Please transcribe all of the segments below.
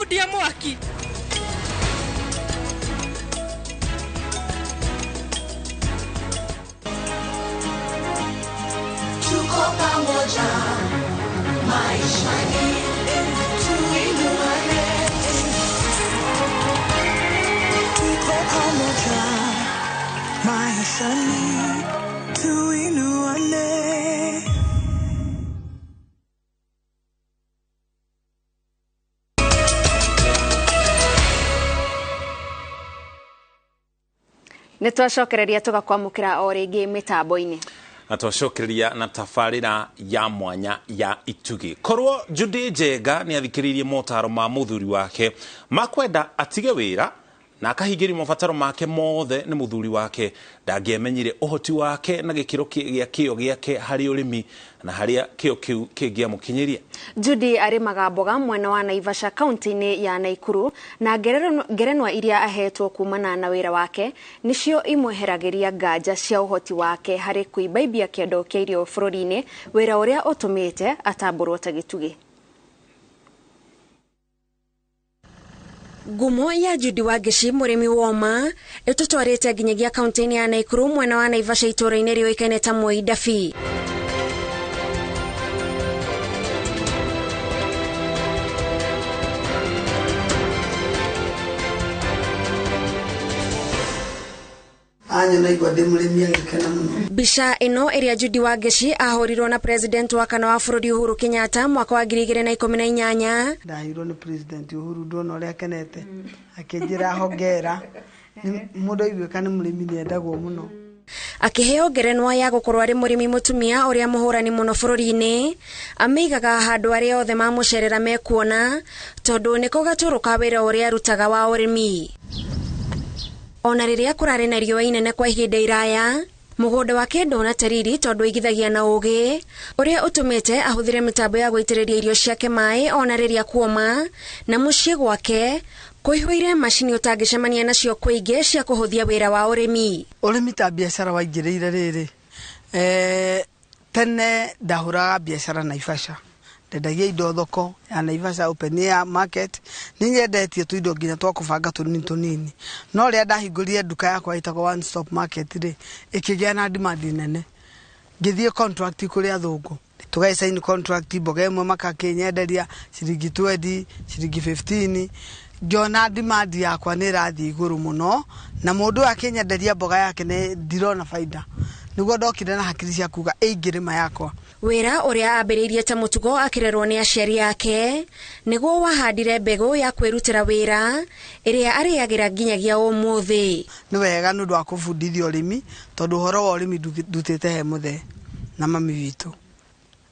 ndia mwaki. Tuko pamoja, maisha ni tuinuane. Tuko pamoja, maisha ni tuinuane. Nitwacokereria tugakwamukira o ringi mitambo-ini. Atwacokereria na tafarira ya mwanya ya Itugi. Korwo Judy Njenga ni athikiririe motaro ma muthuri wake makwenda atige wira na akahingiri mabataro make mothe ni muthuri wake ndangiemenyire uhoti wake na gikiro gia kio giake hari urimi na haria kio kiu kingia mukinyiria. Judy arimaga mboga mwena wa Naivasha county-ini ya Naikuru na ngerenwa iria ahetwo kumana na wira wake nicio imweheragiria nganja cia uhoti wake hari kuibaibia kiondo kia irio bururi-ini, wira uria utumite atamburwo ta gitugi. Gumo ya Judy Wagishi murimi woma itutwarite nginyagia county-ini ya Naikuru mwena wa Naivasha itura-ini rioikaine ta Moidafi. Bisha ino iria Judy Wagishi ahorirwo na president wa kana wa bururi Uhuru Kenyatta mwaka wa 2018. Ndahirwo ni president Uhuru ndona uria kenete akinjira hongera mundu igwika ni murimi ni endagwo muno. Akiheo ngerenwa ya gukorwo ari murimi mutumia uria muhurani muno bururi-ini, ameigaga handu aria othe mamucerera mekuona tondu niko gaturuka wira uria arutaga wa urimi. Ona riria kurari na riũa inene kwa ihinda iraya, mugunda wake ndona tariri tondu igithagia na ugi uria utumite ahuthire mitambo ya guitiriria irio ciake mai ona riria kuoma, na mucii gwake kuihwire mashini utangicemania nacio kuingi cia kuhuthia wira wa urimi. Urimi ta biashara waingiriire riri tene ndahuraga biashara Naivasha, ndendagia indo thoko ya Naivasha open air market, ni nyendetie tu indo nginya twa kubanga tunini no ria ndahingurire duka yakwa itagwo one stop market ri ikigia na demand nene, ngithie contract kuri athungu tugaisaini contract mboga imwe makakinyenderia ciringi 20 ciringi 15 Jona demand yakwa ni rathi iguru muno na mundu akinyenderia mboga yake ni ndirona faida, niguo ndokire na hakiri cia kuga ingirima yakwa. Wira uria ambiriirie ta mutugo akirerwo ni aciari yake niguo wahandire mbegu ya kwirutira wira iria ariagira nginyagia umuthi. Ni wega nundu wa kubundithia urimi tondu horo wa urimi ndutite he muthe na mami witu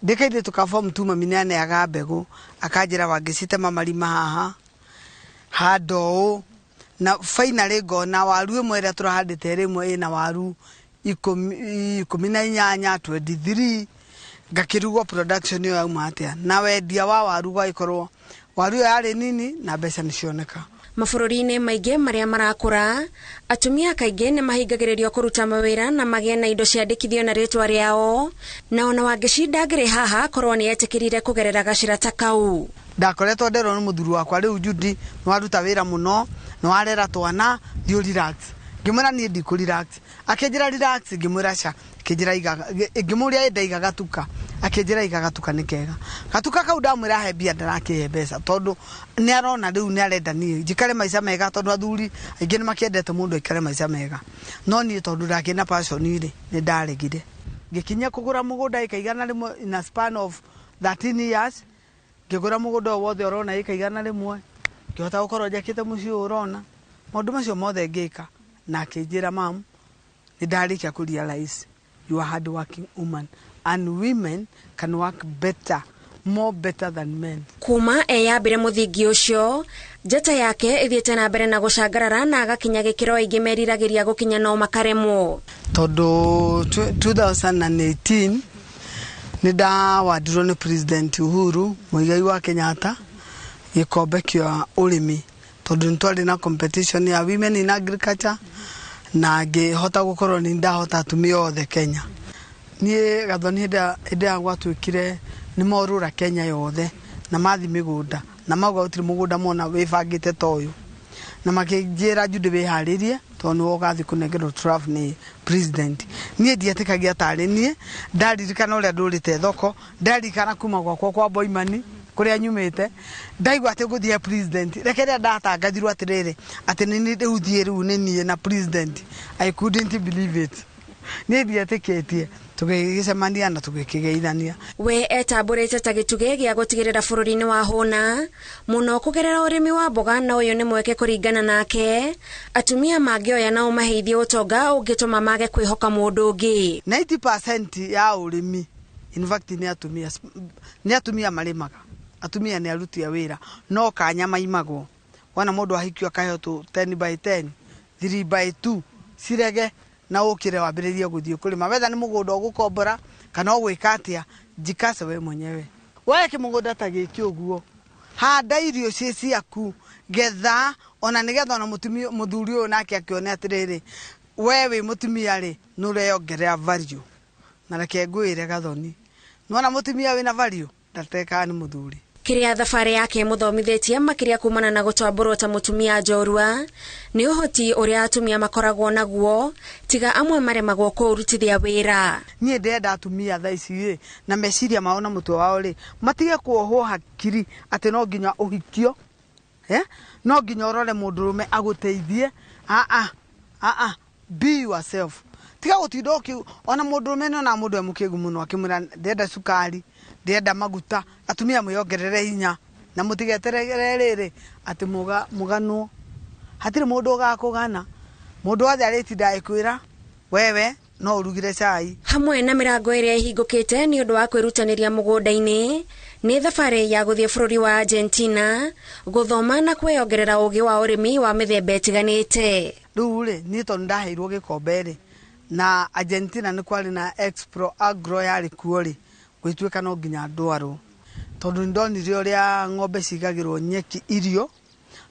ndikaithie tukaform tu mami nene aga mbegu akanjira wangicite marima haha hado na finally ngona waru imwe ria turahandite rimwe ina waru 18 23 ngakirugwa production yo yauma atia na wendia wa waru gaikorwo waru yari nini na mbeca nicioneka. Mabũrũri-inĩ maingĩ maria marakũra atumia kaingĩ nĩ mahingagĩrĩrio kũruta mawĩra na magĩe na indo ciandĩkithio na rĩtwa rĩao, na ona Wagishi ndangĩrĩ haha korwo nĩ etĩkĩrire kũgerera gacĩra ta kau. Ndakoretwo nderwo nĩ mũthuri wakwa rĩu Judy nĩ waruta wĩra mũno nĩ warera twana thiũ relax, ngĩmwĩra niĩ ndikũ relax, akĩnjĩra relax ngĩmwĩra cha akĩnjĩra ngĩmũria ndaiga gatuka akĩnjĩra iga gatuka nĩ kega gatuka kau ndamwĩra he mbia ndarakĩhe mbeca tondu nĩ arona rĩu nĩ arenda niĩ njikare maica mega tondu athuri aingĩ nĩ makĩendete mũndũ aikare maica mega, no niĩ tondu ndakĩna passion rĩ nĩ ndaregire ngĩkinya kũgũra mũgũnda ĩkaigana rĩmwe in a span of 13 years ngĩgũra mũgũnda wothe ũrona ĩkaigana rĩmwe ngĩhota gũkorwo njakĩte mũciĩ ũrona maũndũ macio mothe ngĩka na akĩnjĩra mam nĩ ndarĩkia kũ realize you are hard working woman and women can work better, more better than men. Kuma eyambire muthingi ucio njata yake ithiete na mbere na gucangarara na agakinya gikiro ingi meriragĩria gukinya no makaremwo tondu 2018 nĩ ndawandirwo nĩ president Uhuru Muigai wa Kenyatta gikombe kĩa urimi tondu nitwari na competition ya women in agriculture na ngĩhota gukorwo ni ndahota atumia othe Kenya. Niĩ gathoni hĩndĩ ya gwatuĩkire nĩ morũra Kenya yothe na mathi mĩgũnda na mauga utiri mugunda mona wibangite toyo na makijira Judy wiharirie tonu wogathi kunengero draft ni president nie ndietikagia tari nie ndaririkana uria ndurite thoko ndarikana kuma gwakwa kwa Boimani kuria nyumite ndaigwa ati guthie president rekeria ndatangathirwo atiriri ati ni ndiuthie riu ni nie na president. I couldn't believe it. Nie ndietiketie tugicemania na tugikigeithania. We etamburite ta gituge gia gutigirira bururi-ini wa huna muno kugerera urimi wa mboga na uyu ni mweke kuringana nake atumia mangioya na umaheithie utonga ungituma mage kwihoka mundu ungi. 90% ya urimi in fact ni atumia marimaga. Atumia ni aruti a wira no kanya maimagwo wana mundu ahikio akahe tu 10/10 3/2 sirege na ukire wambiririe guthie kulima wetha ni mugunda ugukombora kana gwikatia jikase we mwenyewe weke mugunda ta giki uguo handa irio ciaku getha ona nigetha ona muthuri uyu nake akione atiriri wewe mutumia ri nureyongerera value na reke ngwire gathoni nona mutumia wina value ndateka ni muthuri. Kiria thabari yake muthomithitie makiria kumana na gutwamburwo ta mutumia njorua ni uhoti uria atumia makoragwo naguo tiga amwe maremagwo kurutithia wira. Nie ndenda atumia thaici na meciria maona mutwe wao ri matige kuohwo hakiri ati no nginya uhikio no nginya urore mundurume aguteithie be yourself tiga gutidoki ona mundurume no na mundu emukigu muno akimura ndenda sukari ndenda maguta atumia mwiongerere hinya na mutigeterere riri ati mugano hatire mundu gakugana mundu othe ariti ndaikwira wewe no urugire cai hamwe na mirango iria ihingukite ni undu wa kwirutaniria mugunda-ini ni thabari ya guthie bururi wa Argentina guthoma na kwiongerera ugi wa urimi wa mithemba itiganite. Riu ri ni tondu ndaheirwo gikombe ri na Argentina ni kwari na Expro Agro yari kuo ri gwituika no nginya ndwaro tondu ndonire uria ng'ombe cigagirwo nyeki irio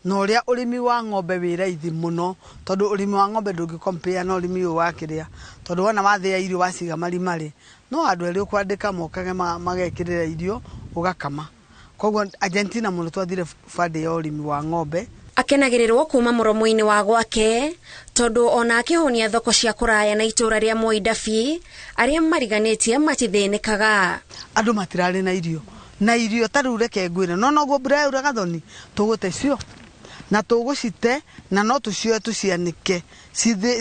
no uria urimi wa ng'ombe wira ithi muno tondu urimi wa ng'ombe ndungi compare no urimi wa kiria tondu wana wathia irio waciga marimari no andu eri ukwandika mokage magekirira irio ugakama koguo Argentina muno twathire fade ya urimi wa ng'ombe. Akenagirirwo kuma muromo-ini wa gwake tondu ona akihonia thoko cia kuraya na itura ria Moidafi aria mariganitie matithinikaga andu matirari na irio taru reke ngwire no go bra ura gathoni tugute cio na tugucite na no tucio tucianike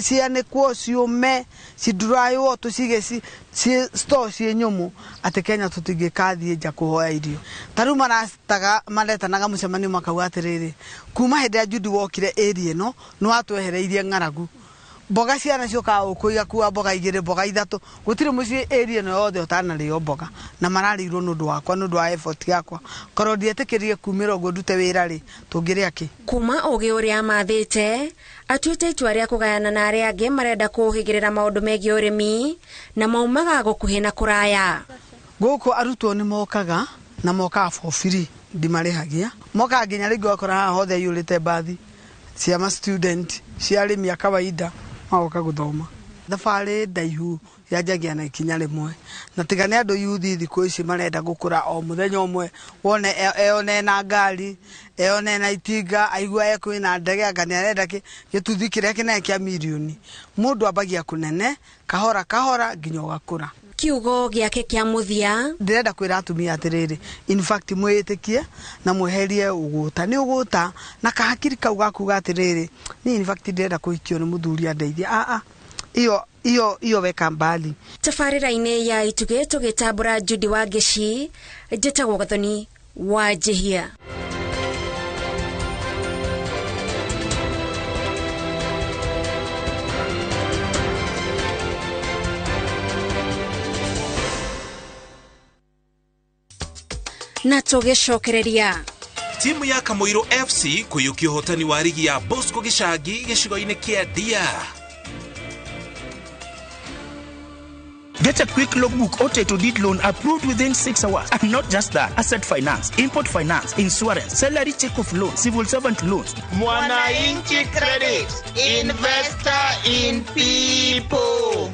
cianikwo ciume cidurayo tucige ci store ci nyumu ati Kenya tutingikathie nja kuhoya irio taru maretanaga mucemanio makauga atiriri kuma hindi ya Judy wokire area no atwehereirie ng'aragu mboga ciana cioka ukuiga kuwa mboga igire mboga ithatu gutire muci area no yothe utanario mboga na mararirwo nundu wakwa nundu wa effort yakwa koro ndietikirie kumira uguo ndute wira ri tungire aki kuma ugi uria mathite atuite itua ria kugayana na aria angi marenda kuhigirira maundu megie urimi na maumaga gukuhi na kuraya guku arutwo ni mokaga na mokaga for free ndimarihagia mokaga nginya ringi wakora haha hothe yurite bathi cia ma student cia arimi a kawaida magoka guthoma thabari ndaihu yanjagia na ikinya rimwe na tigane andu yuthi thiku ici marenda gukura o muthenya umwe wone eone na ngari eone na itinga aigua ekwina ndege anga arenda gituthi kiria kinene kia milioni mundu ambagia kunene kahora nginya ugakura. Kiugo giake kia muthia ndirenda kwira atumia atiriri in fact mwitikie na mweherie uguta ni uguta na kahakiri kau gakuga atiriri ni in fact ndirenda kuikio ni muthuri andeithia iyo weka mbali. Tafarira-ini ya ituge tugitambura Judy wa Gishi njitagwo Gathoni wa Jehia. Na tugicokereria timu ya Kamuiro FC kuyukia hotani wa ligi ya Bosco Gichangi gicigo-ini kia Dia. Get a quick logbook or title deed loan approved within 6 hours. And not just that, asset finance, import finance, insurance, salary check-off loan, civil servant loans. Mwananchi Credit, investor in people.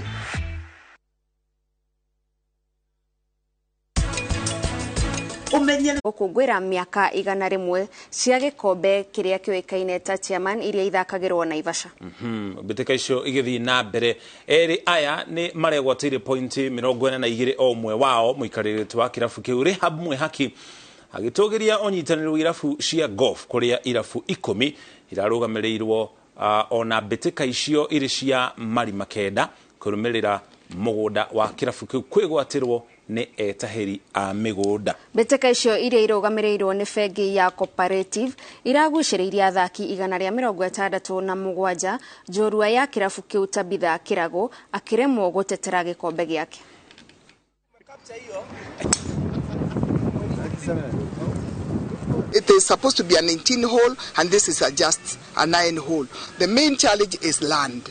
gukungwira miaka 100 cia gikombe kiria kioikaine ta chairman iria ithakagirwo Naivasha. Bitika icio igithi na mbere eri aya ni maregwatire point 42 o mwe wao muikariritu wa kirafu kiu Rehab Mwehaki agitogeria onyitaniro wirafu cia golf kuria irafu 10 irarugamirĩirwo ona bitika icio iri cia Marima Kenda kurumirira mugunda wa kirafu kiu kwigwatirwo ni etaheri a migunda. Bitika icio iria irugamirĩirwo ni bengi ya Cooperative iragucĩrĩirie athaki 167 njorua ya kirafu kiu Tabitha Kirago akiremwo gutetera gikombe giake. It is supposed to be a 19 hole and this is just a 9 hole. The main challenge is land.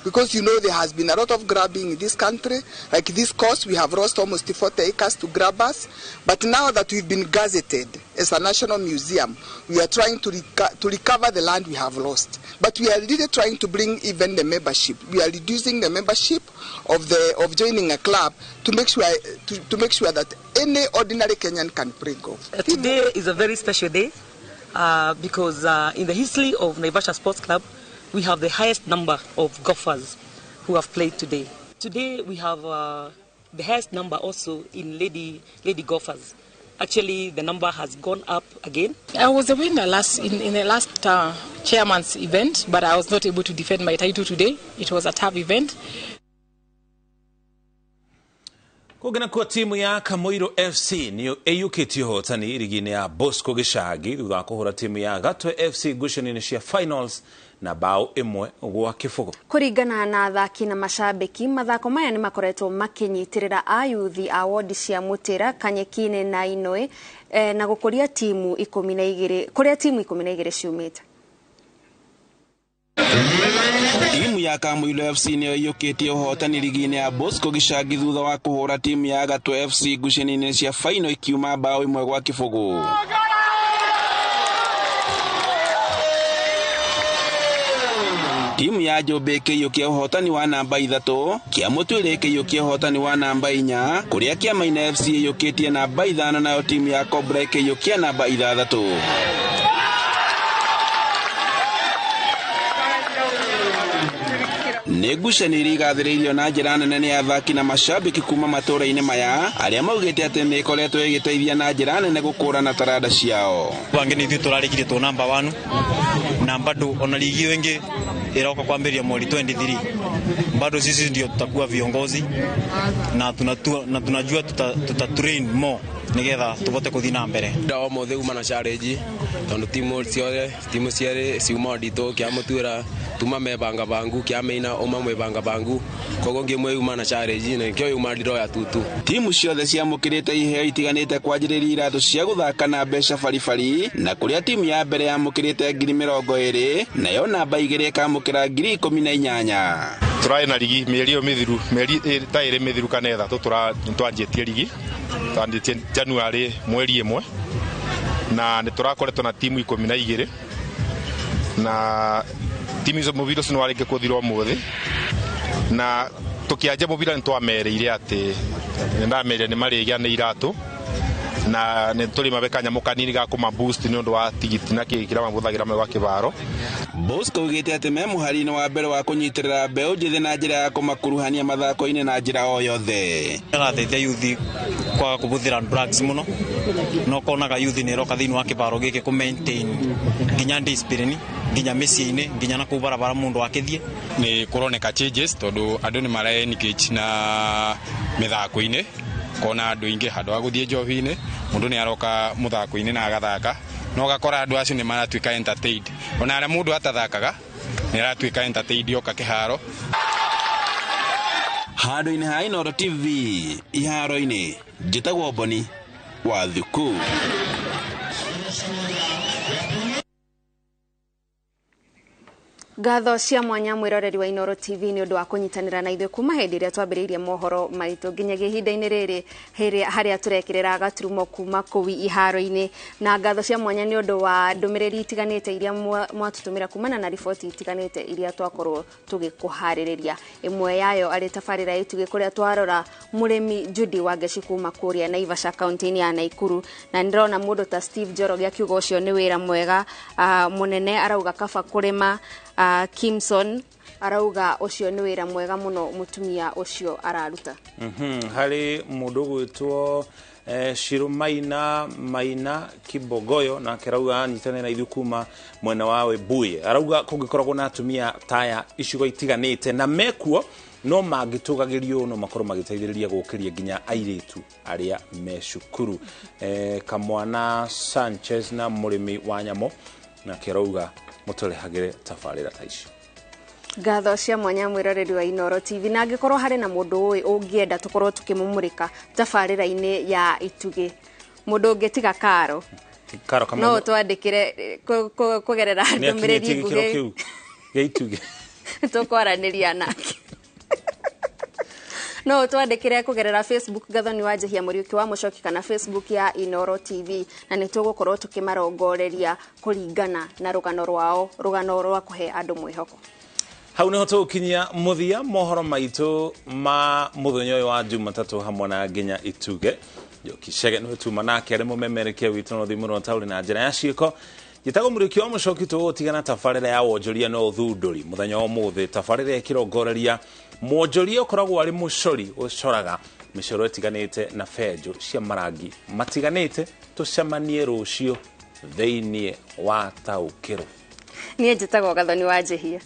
Because you know there has been a lot of grabbing in this country. Like this course, we have lost almost 40 acres to grabbers. But now that we've been gazetted as a national museum, we are trying to recover the land we have lost. But we are really trying to bring even the membership. We are reducing the membership of joining a club to make sure that any ordinary Kenyan can play golf. Today is a very special day because in the history of Naivasha Sports Club, we have the highest number of golfers who have played today. Today we have the highest number also in lady golfers. Actually, the number has gone up again. I was the winner in the last chairman's event, but I was not able to defend my title today. It was a tough event. Kugena kwa timu ya Kamoiro FC niyo eyukitio hotani irigine ya Bosco Gishagi thutha kuhura timu ya Gatwe FC gucanio cia finals na bao imwe gwa kifugo. Kuringana na athaki na mashabiki, mathako maya ni makoretwo makinyitirira ayuthi a wodi cia Mutira, Kanyekine na Inoe na gukuria timu 12 kuria timu 12 ciumite. Timu ya Kamoiro FC niyo yukitio hotani ligine ya Bosco Gishagi thutha wa kuhura timu ya Gatwe FC gucanio cia final ikiuma bao imwe gwa kifugo. Timu ya Jobe kiyukia hotani wa namba 3, kia Mutwire kiyukia hotani wa namba 4, kuria kia Maina FC yukitie namba 5 nayo timu ya Cobra kiyukia namba 6. Negucanio igathĩrĩirio na njĩra nene nĩ athaki na mashabiki kuma matũra-inĩ maya arĩa maugĩte atĩ nĩ ĩkoretwo ĩgĩteithia na njĩra nene gũkũrana taranda ciao. Wange nĩ tũrarĩkire tu namba 1 na bado ona ligi wengi iroka kwambĩrĩria mweri 23. Bado sisi ndio tutakuwa viongozi na tunajua tutatrain more nigetha tuvote kuthi na mbere. Ndawa mothe uma na challenge tondu timu ciare ciuma ndito kia Mutwira tuma mebanga bangu kia Maina uma mwebanga bangu kogo ngimwe uma na challenge na kio uma ndiro ya tutu. Timu ciothe ciamũkĩrĩte iheo itiganĩte kwanjĩrĩria iratũ cia gũthaka na mbeca baribari na kuria timu ya mbere yamũkĩrĩte 20,000 nayo namba 2 ĩkamũkĩra 18,000. Turai na ligi mĩeri mithiru mĩeri ta ĩrĩ mithiru kana ithatũ twanjĩtie ligi twanjĩtie January mweri 1 na nĩ tũrakoretwo na timu 12 na timu icio mũbira ũcio nĩwarĩkia kũthirwo mũthĩ na tũkĩanjia mũbira nĩtwamereire atĩ nĩndamereire nĩ marĩgĩa nĩ iratũ na nĩ tũrĩ mabekanya mũkanini ga kuma boost nĩ ũndũ wa tigiti na kĩrĩa mahũthagĩra gwa kĩbaro. Bosco oigĩte atĩ me mũhari-inĩ wa mbere wa kũnyitĩrĩra mbeũ njĩthĩ na njĩra ya kũmakuruhania mathako-inĩ na njĩra o yothe. Agateithia yuthi kwaga kũbũthĩra drugs mũno no konaga yuthi nĩ roka thĩinĩ wa kĩbaro gĩkĩ kũ maintain nginya discipline nginya mĩciĩ-inĩ nginya na kũu barabara mũndũ akĩthiĩ. Nĩ kũroneka changes tondũ andũ nĩ mara engage na mĩthako-inĩ kona andũ ingĩ handũ wa gũthiĩ njohi-inĩ mũndũ nĩ aroka mũthako-inĩ na agathaka no gakora andũ acio nĩ maratuĩka entertained ona arĩa mũndũ atathakaga nĩ aratuĩka entertained oka kĩharo. Handũ-inĩ ha Inooro TV iharo-inĩ njĩtagwo Boni wa Thuku. Ngatho cia mwanya mwiroreri wa Inooro TV ni undu wa kunyitanira na ithuĩ kuma hindi ĩrĩa twambĩrĩirie mohoro maitũ nginyagia ihinda-inĩ rĩrĩ harĩa turekĩrĩra gaturumo kuma kũu iharo-inĩ, na ngatho cia mwanya ni undu wa ndũmĩrĩri itiganĩte iria mwatũtũmĩra kumana na riboti itiganĩte iria twakorwo tũgĩkũharĩrĩria. Ĩmwe yayo arĩ tabarĩra ya Itugĩ kũrĩa twarora mũrĩmi Judy Wangeci kuma kũrĩa Naivasha kaunti-inĩ ya Naikuru, na ndirona mũndũ ta Steve Njoroge akiuga ũcio nĩ wĩra mwega. Mũnene arauga kaba kũrĩma. Kimson arauga ucio ni wira mwega muno mutumia ucio araruta. Hari mundu gwitwo Shirumaina Kibogoyo na kerauga anyitane na ithu kuma mwena wawe Buye. Arauga kungikoragwo na atumia taya icigo itiganite na mekuo no magitugagirio no makorwo magiteithĩrĩria gũkĩria nginya airitu aria mecukuru. Kamwana Sanchez na murimi wa nyamo na kerauga mutorehagire tafarira ta icio. Ngatho cia mwanya mwiroreri wa Inooro TV, na angikorwo hari na mundu uyu ungienda tukorwo tukimumurika tafarira-ini ya Itugĩ, mundu ungitiga Karo kama no twandikire kugerera ndũmĩrĩri nguhĩ ya Itugĩ tukwaraniria nake. No twandikire kugerera Facebook Gathoni Wanjihia Mũriũki wa Mũcoki kana Facebook ya Inooro TV, na nĩtũgũkorwo tukimarongoreria kuringana na rugano rwa kuhe andu mwihoko. Hau niho tukinyia muthia mohoro maitũ ma muthenya ũyũ wa Jumatatu hamwe na nginya Itugĩ. Jokicege no tuma nake ari mumemerekia witũ no thimũ no tauri na njĩra ya ciĩko. Gitago Mũriũki wa Mũcoki tũgũtigana tabarĩra ya wonjoria no thundũri muthenya ũmũthĩ. Tabarĩra ya kĩrongoreria mwonjoria ũkoragwo arĩ mũcori ũcoraga mĩcoro ĩtiganĩte na benjo cia marangi matiganĩte. Tũcemanie rũciũ thĩinĩ wa taũkĩro. Niĩ njĩtagwo Gathoni Wanjihia.